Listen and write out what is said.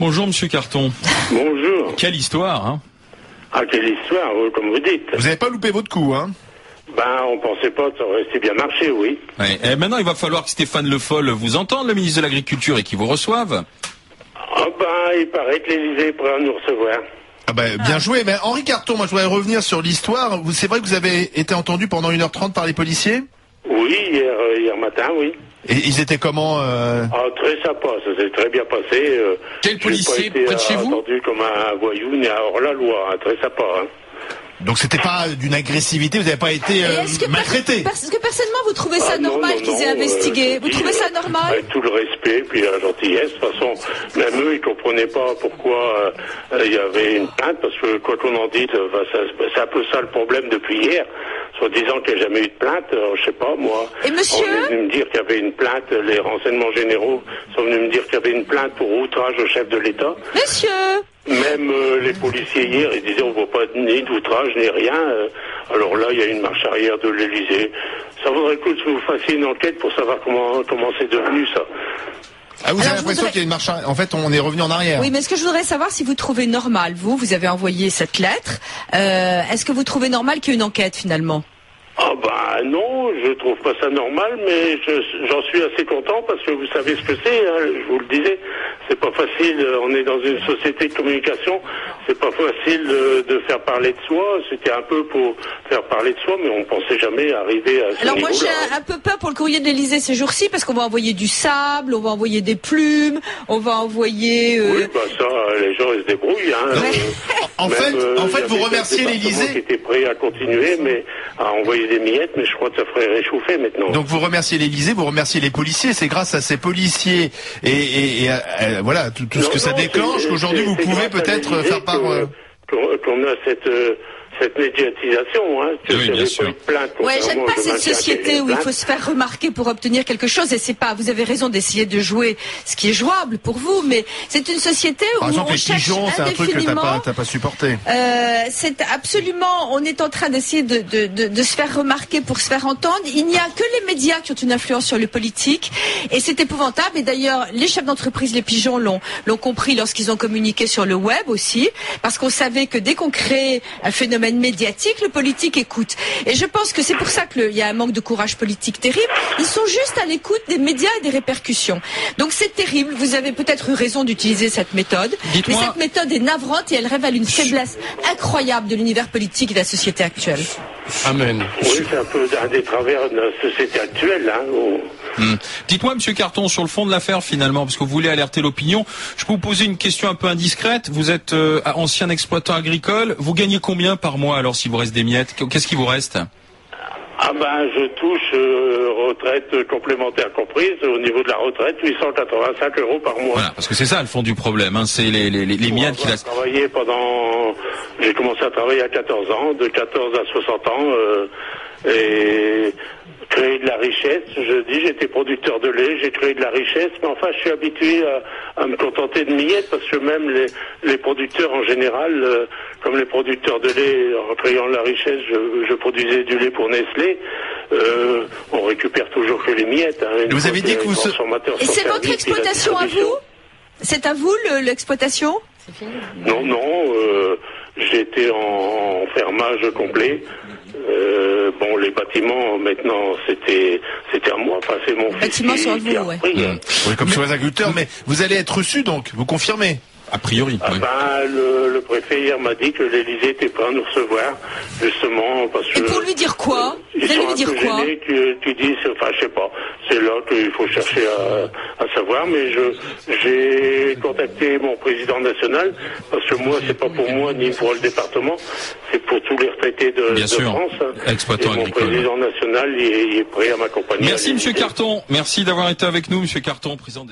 Bonjour Monsieur Carton. Bonjour. Quelle histoire, hein? Ah, quelle histoire, comme vous dites. Vous n'avez pas loupé votre coup, hein? Ben, on pensait pas que ça aurait si bien marché, oui. Ouais. Et maintenant, il va falloir que Stéphane Le Foll vous entende, le ministre de l'Agriculture, et qu'il vous reçoive. Ah ben, il paraît que l'Élysée est prêt à nous recevoir. Ah ben, bien joué. Mais Henri Carton, moi je voudrais revenir sur l'histoire. C'est vrai que vous avez été entendu pendant 1h30 par les policiers? Oui, hier matin, oui. Et ils étaient comment Ah, très sympa, ça s'est très bien passé. Quel policier près de chez vous? Entendu comme un voyou, ni hors la loi, hein, très sympa. Hein. Donc c'était pas d'une agressivité, vous n'avez pas été maltraité? Est-ce que personnellement vous trouvez ça normal qu'ils aient investigué? Vous trouvez ça normal? Avec tout le respect, puis la gentillesse. De toute façon, même eux, ils comprenaient pas pourquoi il y avait une plainte, parce que quoi qu'on en dise, c'est un peu ça le problème depuis hier. Soit disant qu'il n'y a jamais eu de plainte, je sais pas, moi. Et monsieur? On est venu me dire qu'il y avait une plainte, les renseignements généraux sont venus me dire qu'il y avait une plainte pour outrage au chef de l'État. Monsieur? Même les policiers hier, ils disaient on ne voit pas ni d'outrage ni rien. Alors là, il y a une marche arrière de l'Élysée. Ça vaudrait le coup que vous fassiez une enquête pour savoir comment c'est devenu ça. Ah, vous avez l'impression qu'il y a une marche arrière? En fait, on est revenu en arrière. Oui, mais ce que je voudrais savoir, si vous trouvez normal, vous avez envoyé cette lettre, est-ce que vous trouvez normal qu'il y ait une enquête finalement? Ah bah non, je trouve pas ça normal, mais j'en suis assez content parce que vous savez ce que c'est, hein, je vous le disais, c'est pas facile, on est dans une société de communication, c'est pas facile de faire parler de soi, c'était un peu pour faire parler de soi, mais on pensait jamais arriver à ce Alors niveau-là. moi j'ai un peu peur pour le courrier de l'Élysée ces jours-ci parce qu'on va envoyer du sable, on va envoyer des plumes, on va envoyer... Oui, bah ça, les gens ils se débrouillent. Hein, En fait, vous remerciez l'Élysée. Qui était prêt à continuer, mais à envoyer des miettes, mais je crois que ça ferait réchauffer maintenant. Donc vous remerciez l'Élysée, vous remerciez les policiers. C'est grâce à ces policiers et voilà tout ce que ça déclenche qu'aujourd'hui vous pouvez peut-être faire part. Qu'on a cette médiatisation, hein. Oui, bien sûr. Ouais, j'aime pas cette société où il faut se faire remarquer pour obtenir quelque chose et c'est pas, vous avez raison d'essayer de jouer ce qui est jouable pour vous, mais c'est une société où Par exemple, on les cherche pigeons, c'est un truc que t'as pas supporté. C'est absolument, on est en train d'essayer de se faire remarquer pour se faire entendre. Il n'y a que les médias qui ont une influence sur le politique et c'est épouvantable. Et d'ailleurs, les chefs d'entreprise, les pigeons l'ont compris lorsqu'ils ont communiqué sur le web aussi, parce qu'on savait que dès qu'on crée un phénomène médiatique, le politique écoute. Et je pense que c'est pour ça qu'il y a un manque de courage politique terrible. Ils sont juste à l'écoute des médias et des répercussions. Donc c'est terrible. Vous avez peut-être eu raison d'utiliser cette méthode. Mais cette méthode est navrante et elle révèle une faiblesse incroyable de l'univers politique et de la société actuelle. Amen. Oui, c'est un peu un des travers de la société actuelle. Hein, Dites-moi, Monsieur Carton, sur le fond de l'affaire finalement, parce que vous voulez alerter l'opinion, je peux vous poser une question un peu indiscrète. Vous êtes ancien exploitant agricole. Vous gagnez combien par mois alors s'il vous reste des miettes? Qu'est-ce qui vous reste? Ah ben, je touche retraite complémentaire comprise, au niveau de la retraite, 885 € par mois. Voilà, parce que c'est ça le fond du problème, hein, c'est les miettes qui laissent. J'ai commencé à travailler à 14 ans, de 14 à 60 ans, et créer de la richesse. J'étais producteur de lait, j'ai créé de la richesse, mais enfin, je suis habitué à me contenter de miettes, parce que même les producteurs en général, comme les producteurs de lait, en créant de la richesse, je produisais du lait pour Nestlé, on récupère toujours que les miettes. Hein, vous avez dit que vous... Et c'est votre exploitation à vous? C'est à vous l'exploitation? Non, j'étais en fermage complet. Bon, les bâtiments, maintenant, c'était à moi. Enfin, c'est mon fils. Les bâtiments sont à vous, ouais. Oui, comme sur les agriculteurs, mais vous allez être reçu donc, vous confirmez? A priori. Ah oui. Le préfet hier m'a dit que l'Élysée était prêt à nous recevoir, justement, parce que... Et pour lui dire quoi? Vous allez lui dire quoi? Tu dis, enfin, je sais pas, c'est là qu'il faut chercher à savoir, mais j'ai contacté mon président national, parce que moi, c'est pas pour moi, ni pour le département, c'est pour tous les retraités de France. Exploitant agricole. Mon président national, il est prêt à m'accompagner. Merci, Monsieur Carton. Merci d'avoir été avec nous, Monsieur Carton, président des...